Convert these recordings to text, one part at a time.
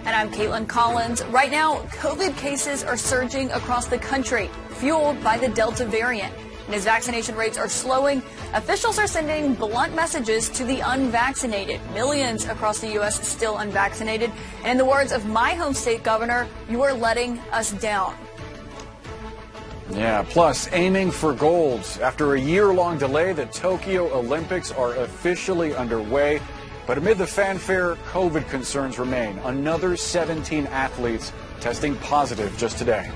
And I'm Caitlin Collins. Right now, COVID cases are surging across the country, fueled by the Delta variant. And as vaccination rates are slowing, officials are sending blunt messages to the unvaccinated. Millions across the U.S. still unvaccinated. And in the words of my home state governor, you are letting us down. Yeah, plus aiming for gold. After a year-long delay, the Tokyo Olympics are officially underway. But amid the fanfare, COVID concerns remain. Another 17 athletes testing positive just today.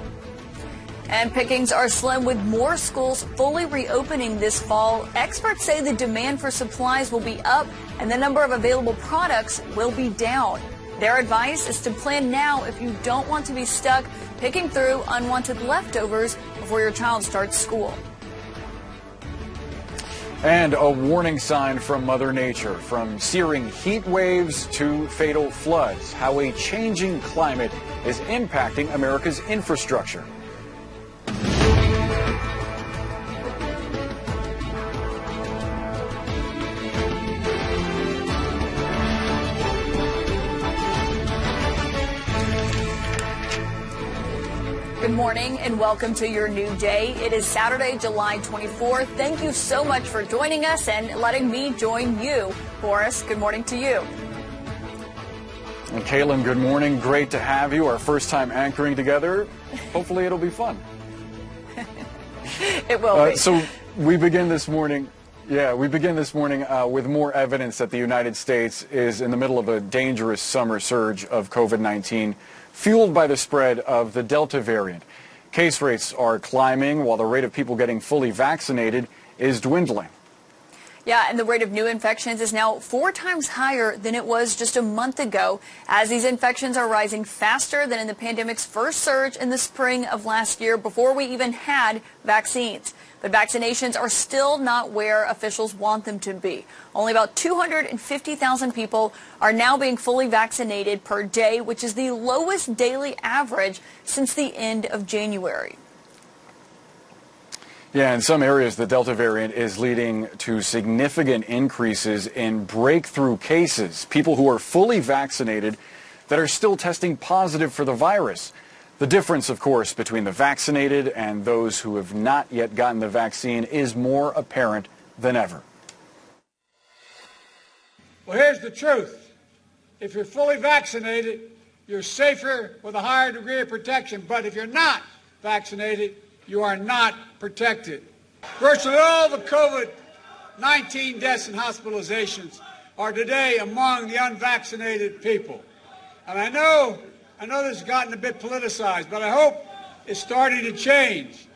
And pickings are slim with more schools fully reopening this fall. Experts say the demand for supplies will be up and the number of available products will be down. Their advice is to plan now if you don't want to be stuck picking through unwanted leftovers before your child starts school. And a warning sign from Mother Nature, from searing heat waves to fatal floods, how a changing climate is impacting America's infrastructure. Good morning and welcome to your new day. It is Saturday, July 24th. Thank you so much for joining us and letting me join you. Boris, good morning to you. And Caitlin, good morning. Great to have you. Our first time anchoring together. Hopefully it'll be fun. It will be. So we begin this morning. With more evidence that the United States is in the middle of a dangerous summer surge of COVID-19, fueled by the spread of the Delta variant. Case rates are climbing while the rate of people getting fully vaccinated is dwindling. Yeah, and the rate of new infections is now 4 times higher than it was just a month ago, as these infections are rising faster than in the pandemic's first surge in the spring of last year before we even had vaccines. But vaccinations are still not where officials want them to be. Only about 250,000 people are now being fully vaccinated per day, which is the lowest daily average since the end of January. Yeah, in some areas, the Delta variant is leading to significant increases in breakthrough cases, people who are fully vaccinated that are still testing positive for the virus. The difference, of course, between the vaccinated and those who have not yet gotten the vaccine is more apparent than ever. Well, here's the truth. If you're fully vaccinated, you're safer with a higher degree of protection. But if you're not vaccinated, you are not protected. Virtually all the COVID-19 deaths and hospitalizations are today among the unvaccinated people. And I know this has gotten a bit politicized, but I hope it's starting to change.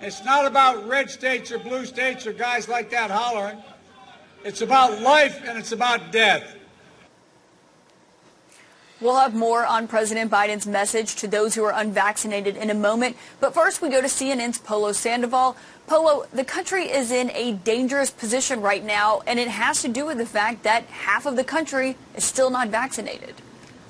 It's not about red states or blue states or guys like that hollering. It's about life and it's about death. We'll have more on President Biden's message to those who are unvaccinated in a moment. But first, we go to CNN's Polo Sandoval. Polo, the country is in a dangerous position right now, and it has to do with the fact that half of the country is still not vaccinated.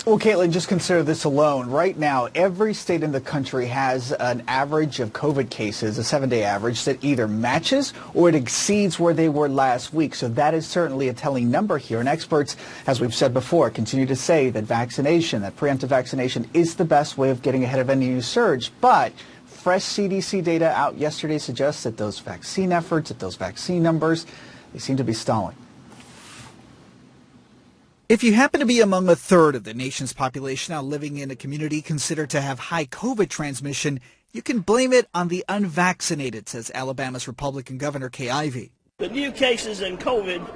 Well, Caitlin, just consider this alone. Right now, every state in the country has an average of COVID cases, a 7-day average, that either matches or it exceeds where they were last week. So that is certainly a telling number here. And experts, as we've said before, continue to say that vaccination, that preemptive vaccination, is the best way of getting ahead of any new surge. But fresh CDC data out yesterday suggests that those vaccine efforts, that those vaccine numbers, they seem to be stalling. If you happen to be among a third of the nation's population now living in a community considered to have high COVID transmission, you can blame it on the unvaccinated, says Alabama's Republican Governor Kay Ivey. The new cases in COVID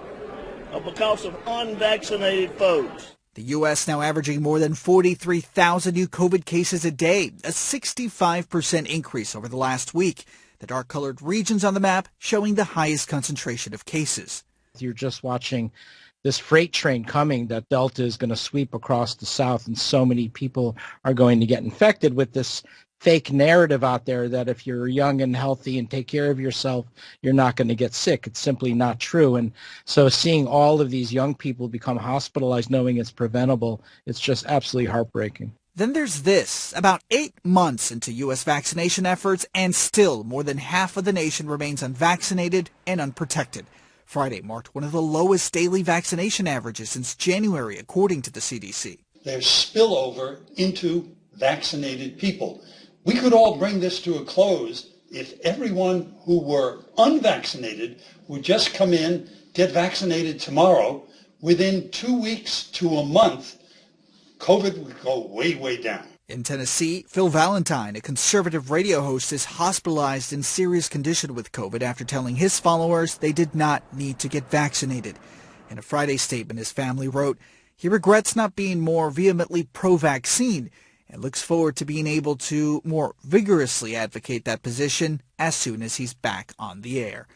are because of unvaccinated folks. The U.S. now averaging more than 43,000 new COVID cases a day, a 65% increase over the last week. The dark-colored regions on the map showing the highest concentration of cases. You're just watching this freight train coming that Delta is going to sweep across the South, and so many people are going to get infected with this fake narrative out there that if you're young and healthy and take care of yourself, you're not going to get sick. It's simply not true. And so seeing all of these young people become hospitalized knowing it's preventable, it's just absolutely heartbreaking. Then there's this. About 8 months into U.S. vaccination efforts, and still more than half of the nation remains unvaccinated and unprotected. Friday marked one of the lowest daily vaccination averages since January, according to the CDC. there's spillover into vaccinated people. We could all bring this to a close if everyone who were unvaccinated would just come in, get vaccinated tomorrow. Within 2 weeks to a month, COVID would go way, way down. In Tennessee, Phil Valentine, a conservative radio host, is hospitalized in serious condition with COVID after telling his followers they did not need to get vaccinated. In a Friday statement, his family wrote, he regrets not being more vehemently pro-vaccine and looks forward to being able to more vigorously advocate that position as soon as he's back on the air.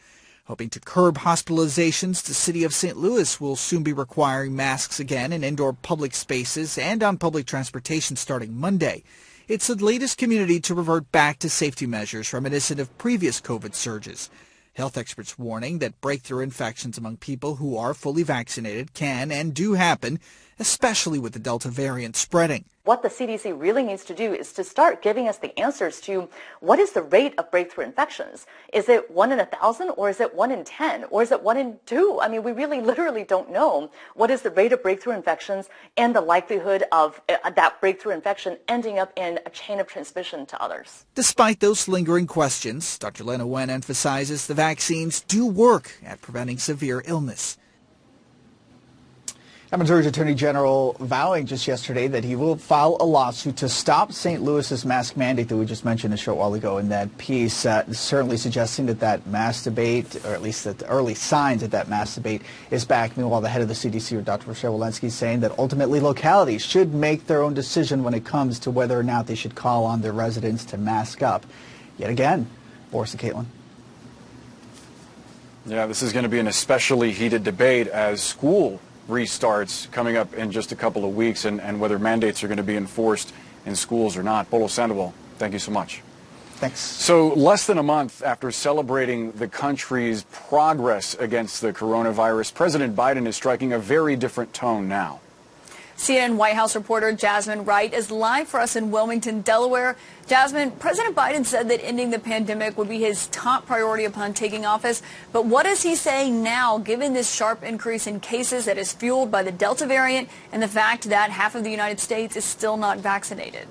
Hoping to curb hospitalizations, the city of St. Louis will soon be requiring masks again in indoor public spaces and on public transportation starting Monday. It's the latest community to revert back to safety measures reminiscent of previous COVID surges. Health experts warning that breakthrough infections among people who are fully vaccinated can and do happen, especially with the Delta variant spreading. What the CDC really needs to do is to start giving us the answers to what is the rate of breakthrough infections. Is it 1 in 1,000 or is it 1 in 10 or is it 1 in 2? I mean, we really literally don't know what is the rate of breakthrough infections and the likelihood of that breakthrough infection ending up in a chain of transmission to others. Despite those lingering questions, Dr. Lena Wen emphasizes the vaccines do work at preventing severe illness. Missouri's Attorney General vowing just yesterday that he will file a lawsuit to stop St. Louis's mask mandate that we just mentioned a short while ago in that piece, certainly suggesting that mask debate, or at least that the early signs that mask debate is back. Meanwhile, the head of the CDC, Dr. Rochelle Walensky, saying that ultimately localities should make their own decision when it comes to whether or not they should call on their residents to mask up. Yet again, Boris and Caitlin. Yeah, this is going to be an especially heated debate as school restarts coming up in just a couple of weeks and whether mandates are going to be enforced in schools or not. Bolo Sandoval, thank you so much. Thanks. So less than a month after celebrating the country's progress against the coronavirus, President Biden is striking a very different tone now. CNN White House reporter Jasmine Wright is live for us in Wilmington, Delaware. Jasmine, President Biden said that ending the pandemic would be his top priority upon taking office. But what is he saying now, given this sharp increase in cases that is fueled by the Delta variant and the fact that half of the United States is still not vaccinated?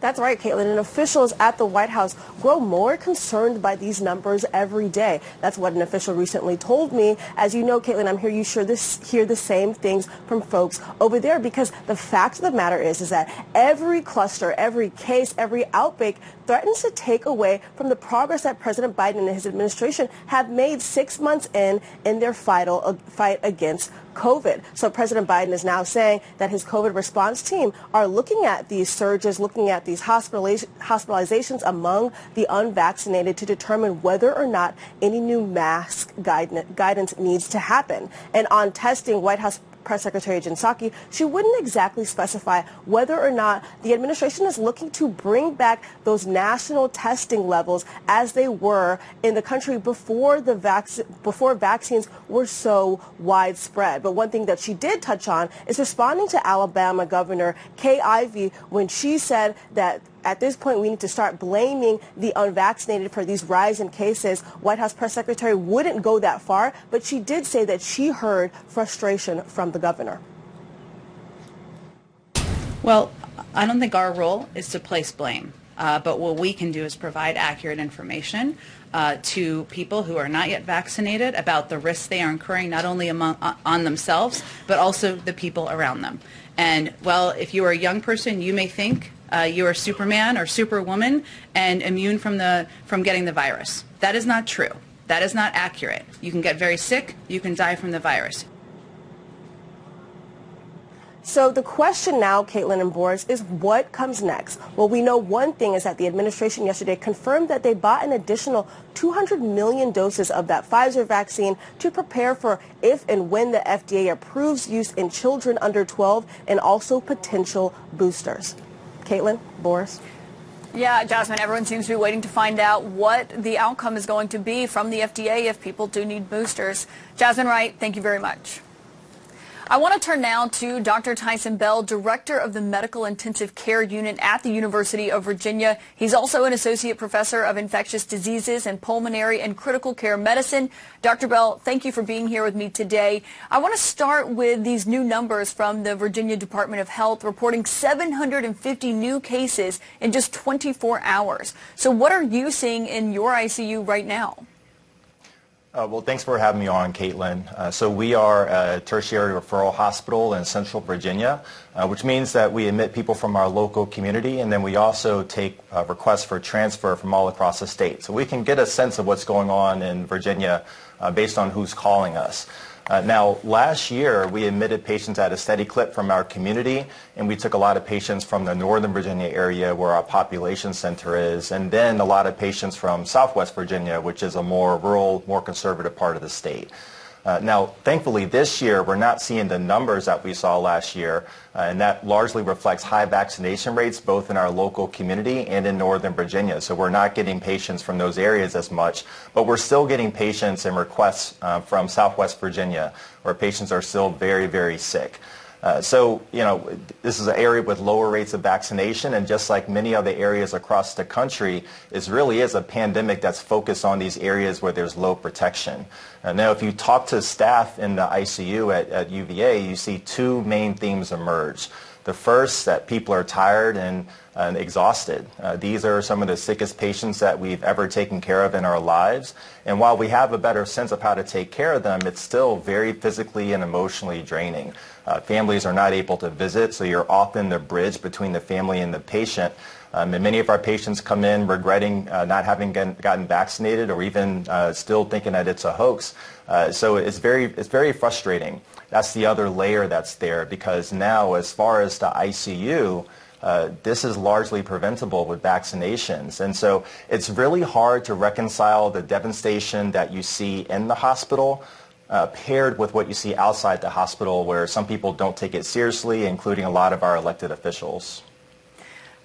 That's right, Caitlin. And officials at the White House grow more concerned by these numbers every day. That's what an official recently told me. As you know, Caitlin, I'm here. You hear the same things from folks over there, because the fact of the matter is that every cluster, every case, every outbreak threatens to take away from the progress that President Biden and his administration have made 6 months in their fight against COVID. So President Biden is now saying that his COVID response team are looking at these surges, looking at these hospitalizations among the unvaccinated to determine whether or not any new mask guidance needs to happen. And on testing, White House Press Secretary Jen Psaki, she wouldn't exactly specify whether or not the administration is looking to bring back those national testing levels as they were in the country before vaccines were so widespread. But one thing that she did touch on is responding to Alabama Governor Kay Ivey when she said that at this point, we need to start blaming the unvaccinated for these rise in cases. White House Press Secretary wouldn't go that far, but she did say that she heard frustration from the governor. Well, I don't think our role is to place blame, but what we can do is provide accurate information to people who are not yet vaccinated about the risks they are incurring, not only on themselves, but also the people around them. And, well, if you are a young person, you may think you are Superman or Superwoman and immune from getting the virus. That is not true. That is not accurate. You can get very sick. You can die from the virus. So the question now, Caitlin and Boris, is what comes next? Well, we know one thing is that the administration yesterday confirmed that they bought an additional 200 million doses of that Pfizer vaccine to prepare for if and when the FDA approves use in children under 12 and also potential boosters. Caitlin, Boris? Yeah, Jasmine, everyone seems to be waiting to find out what the outcome is going to be from the FDA if people do need boosters. Jasmine Wright, thank you very much. I want to turn now to Dr. Tyson Bell, Director of the Medical Intensive Care Unit at the University of Virginia. He's also an Associate Professor of Infectious Diseases and Pulmonary and Critical Care Medicine. Dr. Bell, thank you for being here with me today. I want to start with these new numbers from the Virginia Department of Health reporting 750 new cases in just 24 hours. So what are you seeing in your ICU right now? Well, thanks for having me on, Caitlin. So we are a tertiary referral hospital in Central Virginia, which means that we admit people from our local community, and then we also take requests for transfer from all across the state. So we can get a sense of what's going on in Virginia based on who's calling us. Now, last year, we admitted patients at a steady clip from our community, and we took a lot of patients from the Northern Virginia area where our population center is, and then a lot of patients from Southwest Virginia, which is a more rural, more conservative part of the state. Now, thankfully, this year, we're not seeing the numbers that we saw last year, and that largely reflects high vaccination rates both in our local community and in Northern Virginia. So we're not getting patients from those areas as much, but we're still getting patients and requests from Southwest Virginia, where patients are still very, very sick. So, this is an area with lower rates of vaccination, and just like many other areas across the country, it really is a pandemic that's focused on these areas where there's low protection. Now, if you talk to staff in the ICU at UVA, you see two main themes emerge. The first, that people are tired and exhausted. These are some of the sickest patients that we've ever taken care of in our lives. And while we have a better sense of how to take care of them, it's still very physically and emotionally draining. Families are not able to visit, so you're often the bridge between the family and the patient. And many of our patients come in regretting not having gotten vaccinated, or even still thinking that it's a hoax. So it's very frustrating. That's the other layer that's there, because now, as far as the ICU, this is largely preventable with vaccinations. And so it's really hard to reconcile the devastation that you see in the hospital paired with what you see outside the hospital, where some people don't take it seriously, including a lot of our elected officials.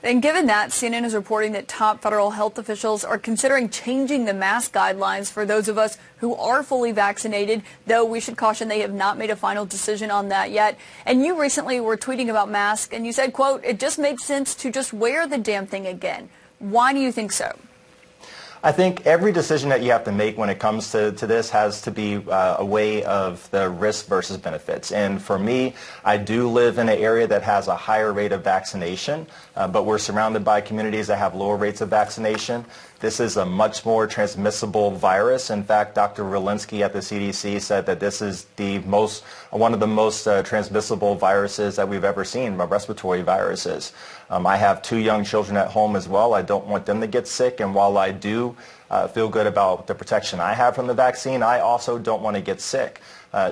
And given that, CNN is reporting that top federal health officials are considering changing the mask guidelines for those of us who are fully vaccinated, though we should caution they have not made a final decision on that yet. And you recently were tweeting about masks, and you said, quote, "It just makes sense to just wear the damn thing again." Why do you think so? I think every decision that you have to make when it comes to this has to be a way of the risk versus benefits. And for me, I do live in an area that has a higher rate of vaccination, but we're surrounded by communities that have lower rates of vaccination. This is a much more transmissible virus. In fact, Dr. Walensky at the CDC said that this is one of the most transmissible viruses that we've ever seen, respiratory viruses. I have 2 young children at home as well. I don't want them to get sick, and while I do feel good about the protection I have from the vaccine, I also don't want to get sick.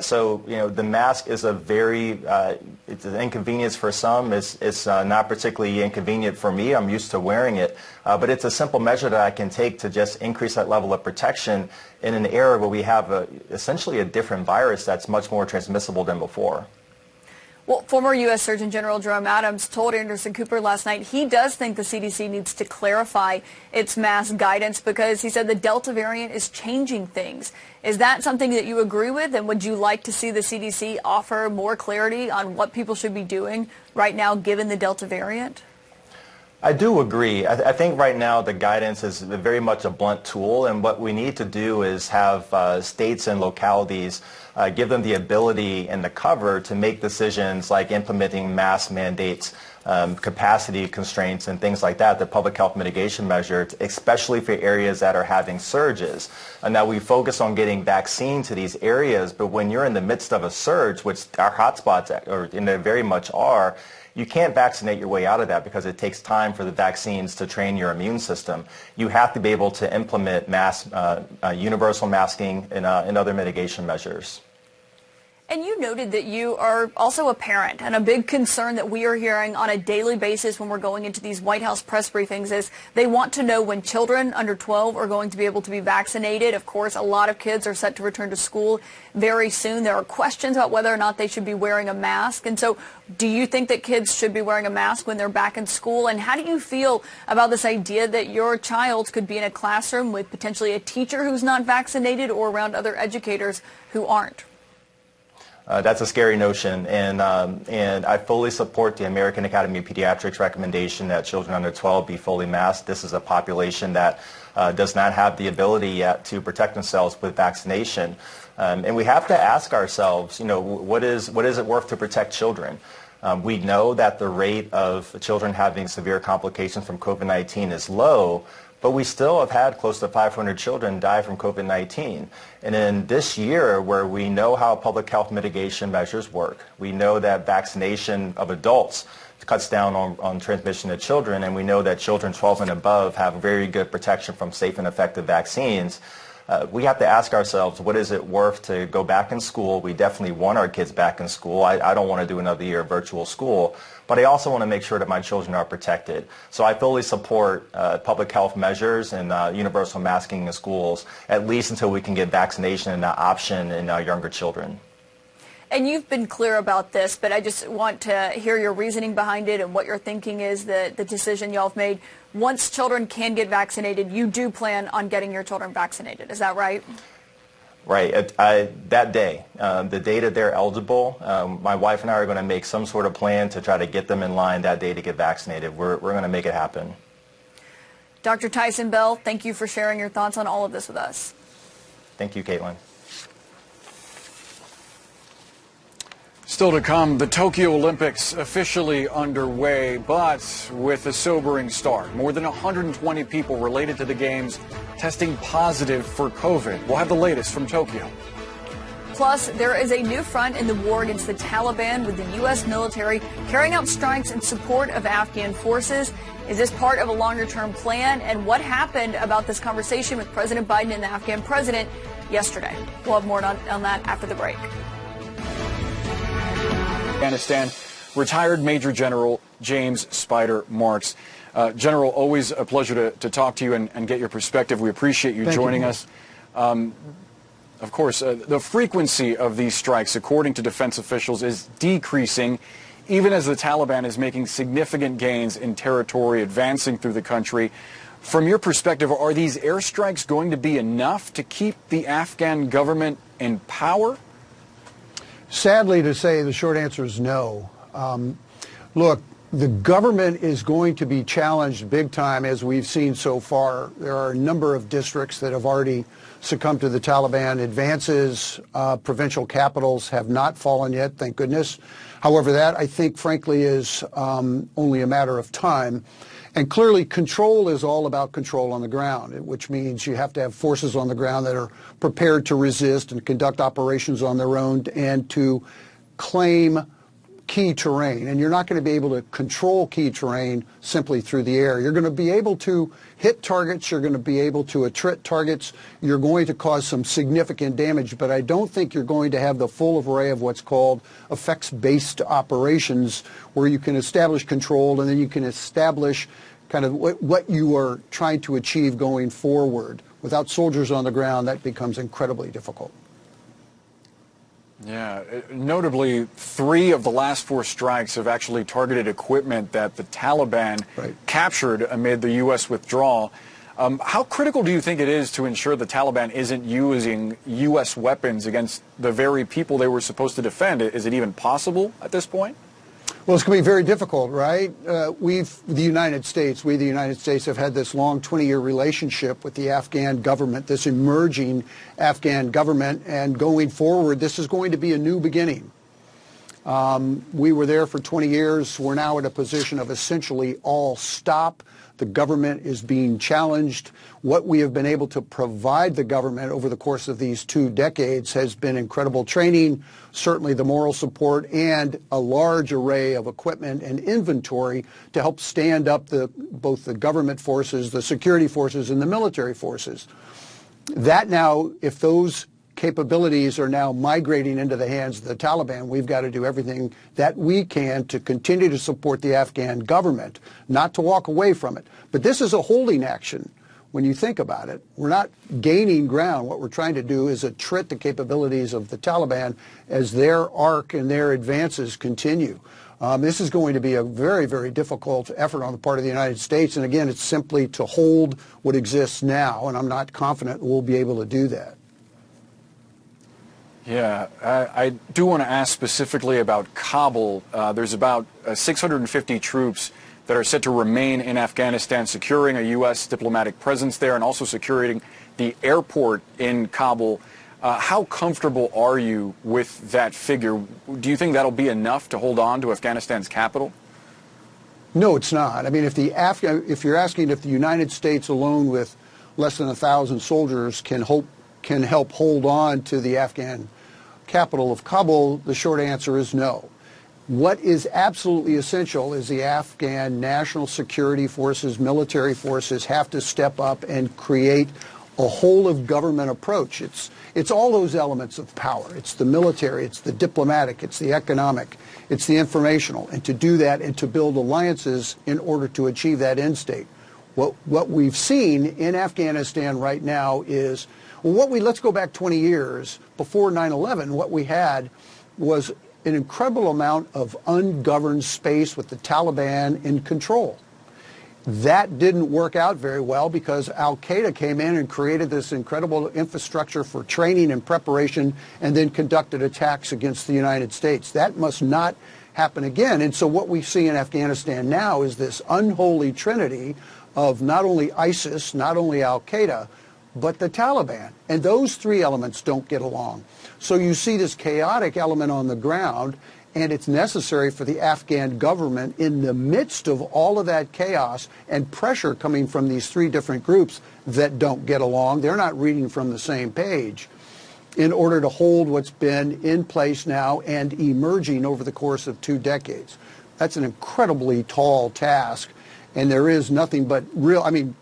So, the mask is it's an inconvenience for some. It's not particularly inconvenient for me. I'm used to wearing it. But it's a simple measure that I can take to just increase that level of protection in an era where we have essentially a different virus that's much more transmissible than before. Well, former U.S. Surgeon General Jerome Adams told Anderson Cooper last night he does think the CDC needs to clarify its mask guidance because he said the Delta variant is changing things. Is that something that you agree with, and would you like to see the CDC offer more clarity on what people should be doing right now given the Delta variant? I do agree. I think right now the guidance is very much a blunt tool, and what we need to do is have states and localities give them the ability and the cover to make decisions like implementing mask mandates, capacity constraints, and things like that, the public health mitigation measures, especially for areas that are having surges. And now we focus on getting vaccine to these areas, but when you're in the midst of a surge, which our hotspots very much are, you can't vaccinate your way out of that because it takes time for the vaccines to train your immune system. You have to be able to implement universal masking and other mitigation measures. And you noted that you are also a parent, and a big concern that we are hearing on a daily basis when we're going into these White House press briefings is they want to know when children under 12 are going to be able to be vaccinated. Of course, a lot of kids are set to return to school very soon. There are questions about whether or not they should be wearing a mask. And so do you think that kids should be wearing a mask when they're back in school? And how do you feel about this idea that your child could be in a classroom with potentially a teacher who's not vaccinated or around other educators who aren't? That's a scary notion, and I fully support the American Academy of Pediatrics recommendation that children under 12 be fully masked. This is a population that does not have the ability yet to protect themselves with vaccination. And we have to ask ourselves, what is it worth to protect children? We know that the rate of children having severe complications from COVID-19 is low, but we still have had close to 500 children die from COVID-19. And in this year, where we know how public health mitigation measures work, we know that vaccination of adults cuts down on transmission to children, and we know that children 12 and above have very good protection from safe and effective vaccines. We have to ask ourselves, what is it worth to go back in school? We definitely want our kids back in school. I don't want to do another year of virtual school, but I also want to make sure that my children are protected. So I fully support public health measures and universal masking in schools, at least until we can get vaccination an option in younger children. And you've been clear about this, but I just want to hear your reasoning behind it and what your thinking is, the decision y'all have made. Once children can get vaccinated, you do plan on getting your children vaccinated. Is that right? Right. That day, the day that they're eligible, my wife and I are going to make some sort of plan to try to get them in line that day to get vaccinated. We're going to make it happen. Dr. Tyson Bell, thank you for sharing your thoughts on all of this with us. Thank you, Caitlin. Still to come, the Tokyo Olympics officially underway, but with a sobering start. More than 120 people related to the Games testing positive for COVID. We'll have the latest from Tokyo. Plus, there is a new front in the war against the Taliban, with the U.S. military carrying out strikes in support of Afghan forces. Is this part of a longer-term plan? And what happened about this conversation with President Biden and the Afghan president yesterday? We'll have more on that after the break. Afghanistan, retired Major General James Spider Marks. General, always a pleasure to talk to you and get your perspective. We appreciate you joining us. Of course, the frequency of these strikes, according to defense officials, is decreasing, even as the Taliban is making significant gains in territory, advancing through the country. From your perspective, are these airstrikes going to be enough to keep the Afghan government in power? Sadly to say, the short answer is no. Look, the government is going to be challenged big time, as we've seen so far. There are a number of districts that have already succumbed to the Taliban. Advances, provincial capitals have not fallen yet, thank goodness. However, that, I think, frankly, is only a matter of time. And clearly, control is all about control on the ground, which means you have to have forces on the ground that are prepared to resist and conduct operations on their own and to claim key terrain. And you're not going to be able to control key terrain simply through the air. You're going to be able to hit targets. You're going to be able to attrit targets. You're going to cause some significant damage. But I don't think you're going to have the full array of what's called effects-based operations, where you can establish control and then you can establish kind of what you are trying to achieve going forward. Without soldiers on the ground, that becomes incredibly difficult. Yeah, notably, 3 of the last 4 strikes have actually targeted equipment that the Taliban captured amid the U.S. withdrawal. How critical do you think it is to ensure the Taliban isn't using U.S. weapons against the very people they were supposed to defend? Is it even possible at this point? Well, it's going to be very difficult, right? We, the United States, have had this long 20-year relationship with the Afghan government, this emerging Afghan government, and going forward, this is going to be a new beginning. We were there for 20 years. We're now in a position of essentially all stop. The government is being challenged. What we have been able to provide the government over the course of these 2 decades has been incredible training, certainly the moral support, and a large array of equipment and inventory to help stand up both the government forces, the security forces, and the military forces. That now, if those capabilities are now migrating into the hands of the Taliban, we've got to do everything that we can to continue to support the Afghan government, not to walk away from it. But this is a holding action when you think about it. We're not gaining ground. What we're trying to do is attrit the capabilities of the Taliban as their arc and their advances continue. This is going to be a very, very difficult effort on the part of the United States. And again, it's simply to hold what exists now, and I'm not confident we'll be able to do that. Yeah, I do want to ask specifically about Kabul. There's about 650 troops that are set to remain in Afghanistan, securing a U.S. diplomatic presence there and also securing the airport in Kabul. How comfortable are you with that figure? Do you think that'll be enough to hold on to Afghanistan's capital? No, it's not. I mean, if you're asking if the United States alone with less than 1,000 soldiers can help hold on to the Afghan capital of Kabul, the short answer is no. What is absolutely essential is the Afghan national security forces, military forces have to step up and create a whole of government approach. It's all those elements of power. It's the military, it's the diplomatic, it's the economic, it's the informational, and to do that and to build alliances in order to achieve that end state. What we've seen in Afghanistan right now is, let's go back 20 years. Before 9/11, what we had was an incredible amount of ungoverned space with the Taliban in control. That didn't work out very well because al-Qaeda came in and created this incredible infrastructure for training and preparation and then conducted attacks against the United States. That must not happen again. And so what we see in Afghanistan now is this unholy trinity of not only ISIS, not only al-Qaeda, but the Taliban. And those three elements don't get along. So you see this chaotic element on the ground, and it's necessary for the Afghan government in the midst of all of that chaos and pressure coming from these three different groups that don't get along. They're not reading from the same page in order to hold what's been in place now and emerging over the course of 2 decades. That's an incredibly tall task. And there is nothing but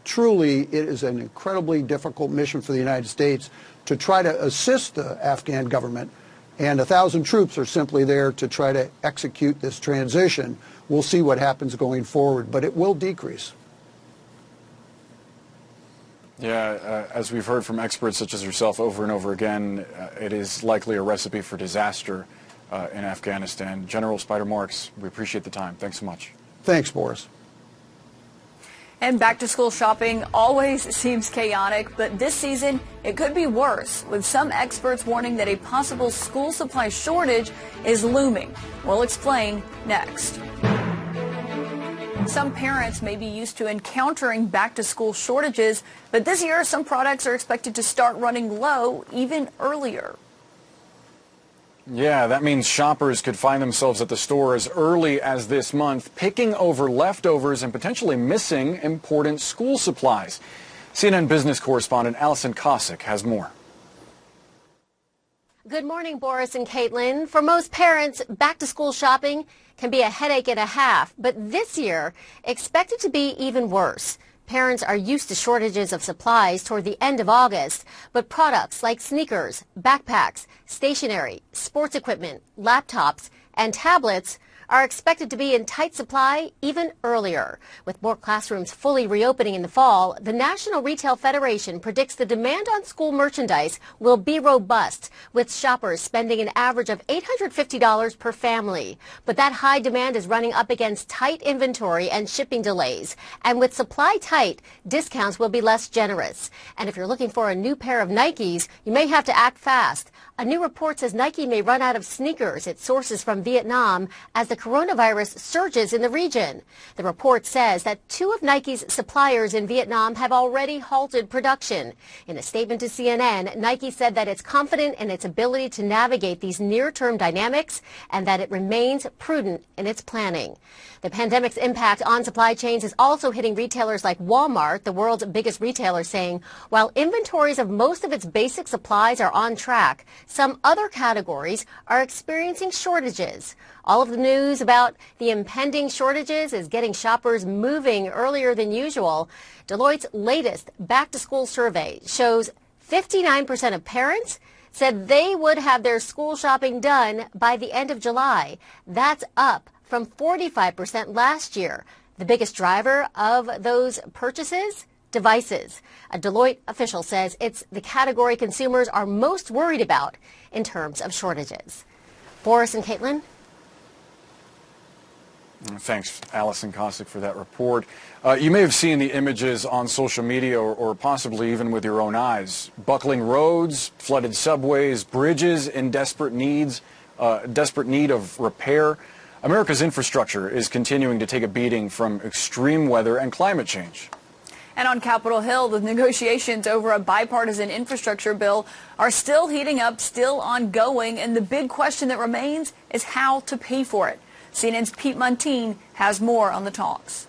truly it is an incredibly difficult mission for the United States to try to assist the Afghan government. And 1,000 troops are simply there to try to execute this transition. We'll see what happens going forward, but it will decrease. Yeah, as we've heard from experts such as yourself over and over again, it is likely a recipe for disaster in Afghanistan. General Spider Marks, we appreciate the time. Thanks so much. Thanks, Boris. And back-to-school shopping always seems chaotic, but this season it could be worse, with some experts warning that a possible school supply shortage is looming. We'll explain next. Some parents may be used to encountering back-to-school shortages, but this year some products are expected to start running low even earlier. Yeah, that means shoppers could find themselves at the store as early as this month, picking over leftovers and potentially missing important school supplies. CNN business correspondent Allison Cossack has more. Good morning, Boris and Caitlin. For most parents, back-to-school shopping can be a headache and a half, but this year, expected to be even worse. Parents are used to shortages of supplies toward the end of August, but products like sneakers, backpacks, stationery, sports equipment, laptops, and tablets are expected to be in tight supply even earlier. With more classrooms fully reopening in the fall, the National Retail Federation predicts the demand on school merchandise will be robust, with shoppers spending an average of $850 per family. But that high demand is running up against tight inventory and shipping delays. And with supply tight, discounts will be less generous. And if you're looking for a new pair of Nikes, you may have to act fast. A new report says Nike may run out of sneakers at sources from Vietnam as the coronavirus surges in the region. The report says that 2 of Nike's suppliers in Vietnam have already halted production. In a statement to CNN, Nike said that it's confident in its ability to navigate these near-term dynamics and that it remains prudent in its planning. The pandemic's impact on supply chains is also hitting retailers like Walmart, the world's biggest retailer, saying while inventories of most of its basic supplies are on track, some other categories are experiencing shortages. All of the news about the impending shortages is getting shoppers moving earlier than usual. Deloitte's latest back-to-school survey shows 59% of parents said they would have their school shopping done by the end of July. That's up from 45% last year. The biggest driver of those purchases? Devices. A Deloitte official says it's the category consumers are most worried about in terms of shortages. Boris and Caitlin? Thanks, Allison Kosick, for that report. You may have seen the images on social media or possibly even with your own eyes. Buckling roads, flooded subways, bridges in desperate need of repair. America's infrastructure is continuing to take a beating from extreme weather and climate change. And on Capitol Hill, the negotiations over a bipartisan infrastructure bill are still heating up, still ongoing, and the big question that remains is how to pay for it. CNN's Pete Muntean has more on the talks.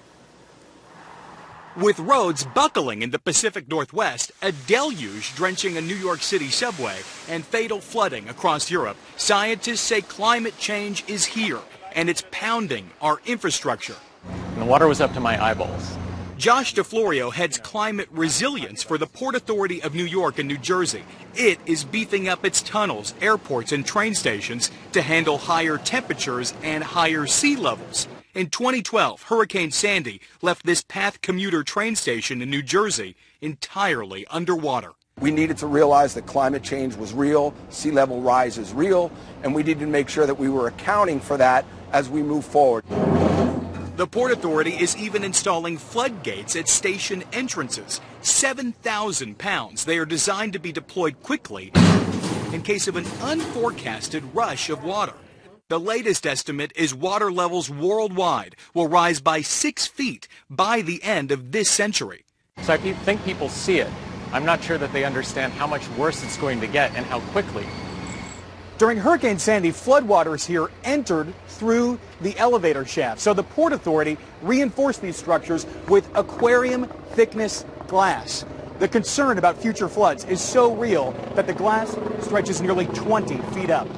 With roads buckling in the Pacific Northwest, a deluge drenching a New York City subway, and fatal flooding across Europe, scientists say climate change is here, and it's pounding our infrastructure. And the water was up to my eyeballs. Josh DeFlorio heads climate resilience for the Port Authority of New York and New Jersey. It is beefing up its tunnels, airports, and train stations to handle higher temperatures and higher sea levels. In 2012, Hurricane Sandy left this PATH commuter train station in New Jersey entirely underwater. We needed to realize that climate change was real, sea level rise is real, and we needed to make sure that we were accounting for that as we move forward. The Port Authority is even installing floodgates at station entrances. 7,000 pounds. They are designed to be deployed quickly in case of an unforecasted rush of water. The latest estimate is water levels worldwide will rise by 6 feet by the end of this century. So I think people see it. I'm not sure that they understand how much worse it's going to get and how quickly. During Hurricane Sandy, floodwaters here entered through the elevator shaft. So the Port Authority reinforced these structures with aquarium thickness glass. The concern about future floods is so real that the glass stretches nearly 20 feet up.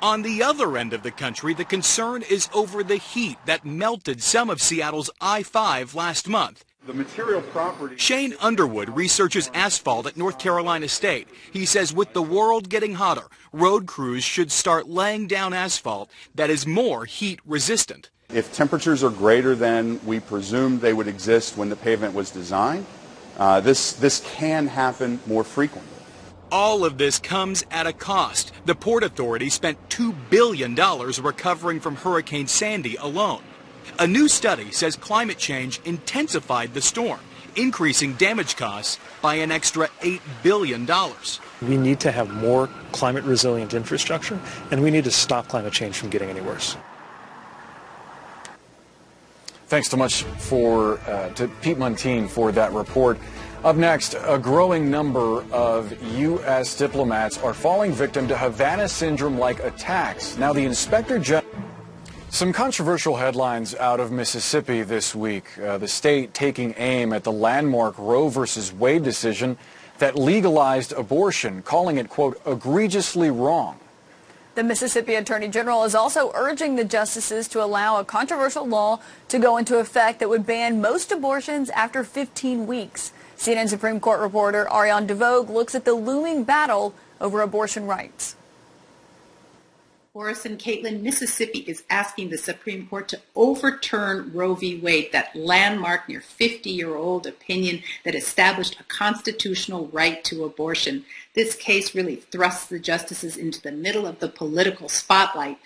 On the other end of the country, the concern is over the heat that melted some of Seattle's I-5 last month. The material property. Shane Underwood researches asphalt at North Carolina State. He says with the world getting hotter, road crews should start laying down asphalt that is more heat resistant. If temperatures are greater than we presumed they would exist when the pavement was designed, this can happen more frequently. All of this comes at a cost. The Port Authority spent $2 billion recovering from Hurricane Sandy alone. A new study says climate change intensified the storm, increasing damage costs by an extra $8 billion. We need to have more climate resilient infrastructure, and we need to stop climate change from getting any worse. Thanks so much to Pete Muntean for that report. Up next, a growing number of U.S. diplomats are falling victim to Havana syndrome-like attacks. Now, the Inspector General... Some controversial headlines out of Mississippi this week. The state taking aim at the landmark Roe versus Wade decision that legalized abortion, calling it, quote, egregiously wrong. The Mississippi Attorney General is also urging the justices to allow a controversial law to go into effect that would ban most abortions after 15 weeks. CNN Supreme Court reporter Ariane DeVogue looks at the looming battle over abortion rights. Boris and Caitlin, Mississippi is asking the Supreme Court to overturn Roe v. Wade, that landmark near 50-year-old opinion that established a constitutional right to abortion. This case really thrusts the justices into the middle of the political spotlight.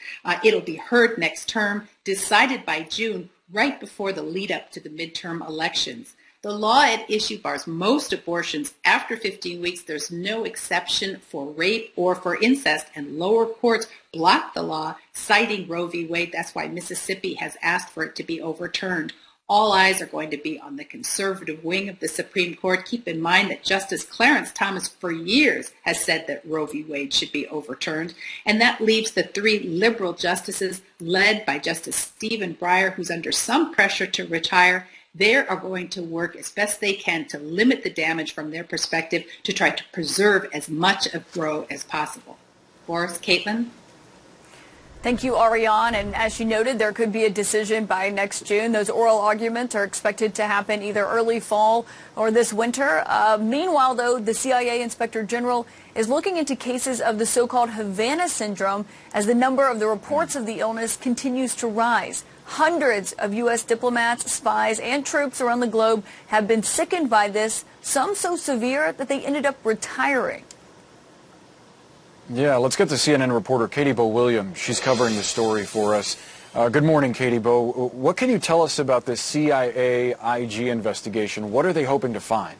It'll be heard next term, decided by June, right before the lead up to the midterm elections. The law at issue bars most abortions after 15 weeks. There's no exception for rape or for incest, and lower courts blocked the law, citing Roe v. Wade. That's why Mississippi has asked for it to be overturned. All eyes are going to be on the conservative wing of the Supreme Court. Keep in mind that Justice Clarence Thomas for years has said that Roe v. Wade should be overturned. And that leaves the three liberal justices led by Justice Stephen Breyer, who's under some pressure to retire. They are going to work as best they can to limit the damage from their perspective to try to preserve as much of Roe as possible. Boris, Caitlin? Thank you, Ariane. And as you noted, there could be a decision by next June. Those oral arguments are expected to happen either early fall or this winter. Meanwhile, though, the CIA Inspector General is looking into cases of the so-called Havana syndrome as the number of the reports of the illness continues to rise. Hundreds of U.S. diplomats, spies, and troops around the globe have been sickened by this, some so severe that they ended up retiring. Yeah, let's get to CNN reporter Katie Bo Williams. She's covering the story for us. Good morning, Katie Bo. What can you tell us about this CIA IG investigation? What are they hoping to find?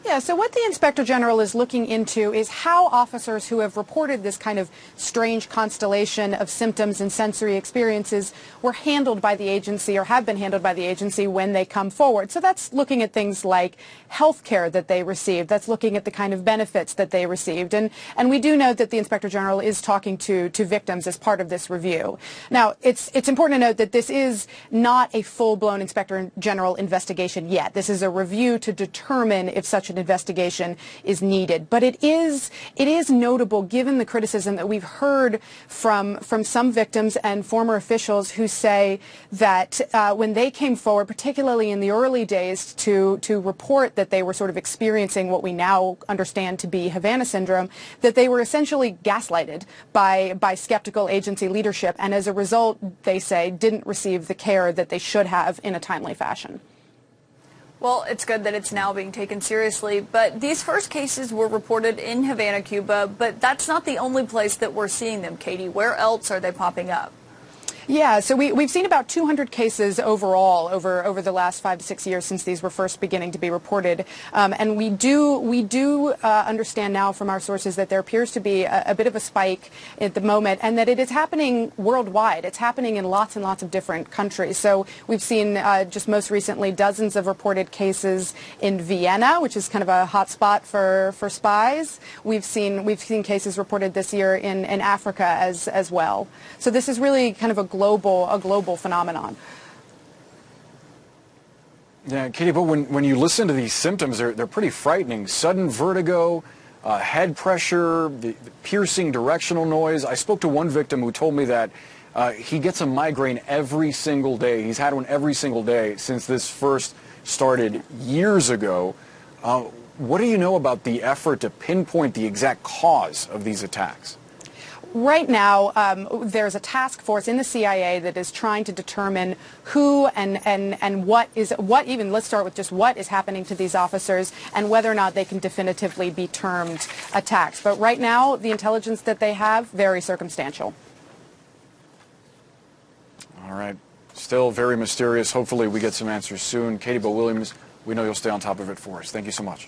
Yeah, so what the Inspector General is looking into is how officers who have reported this kind of strange constellation of symptoms and sensory experiences were handled by the agency or have been handled by the agency when they come forward. So that's looking at things like health care that they received. That's looking at the kind of benefits that they received. And we do note that the Inspector General is talking to victims as part of this review. Now, it's important to note that this is not a full-blown Inspector General investigation yet. This is a review to determine if such an investigation is needed. But it is notable, given the criticism that we've heard from some victims and former officials who say that when they came forward, particularly in the early days, to report that they were sort of experiencing what we now understand to be Havana syndrome, that they were essentially gaslighted by skeptical agency leadership, and as a result, they say, didn't receive the care that they should have in a timely fashion. Well, it's good that it's now being taken seriously, but these first cases were reported in Havana, Cuba, but that's not the only place that we're seeing them, Katie. Where else are they popping up? Yeah, so we've seen about 200 cases overall over the last 5 to 6 years since these were first beginning to be reported. And we do understand now from our sources that there appears to be a bit of a spike at the moment, and that it is happening worldwide. It's happening in lots and lots of different countries. So we've seen just most recently dozens of reported cases in Vienna, which is kind of a hot spot for spies. We've seen cases reported this year in Africa as well. So this is really kind of a global phenomenon. Yeah, Katie, but when you listen to these symptoms, they're pretty frightening. Sudden vertigo, head pressure, the piercing directional noise. I spoke to one victim who told me that he gets a migraine every single day. He's had one every single day since this first started years ago. What do you know about the effort to pinpoint the exact cause of these attacks? Right now, there's a task force in the CIA that is trying to determine who and what even, let's start with just what is happening to these officers and whether or not they can definitively be termed attacks. But right now, the intelligence that they have, very circumstantial. All right. Still very mysterious. Hopefully we get some answers soon. Katie Bo Williams, we know you'll stay on top of it for us. Thank you so much.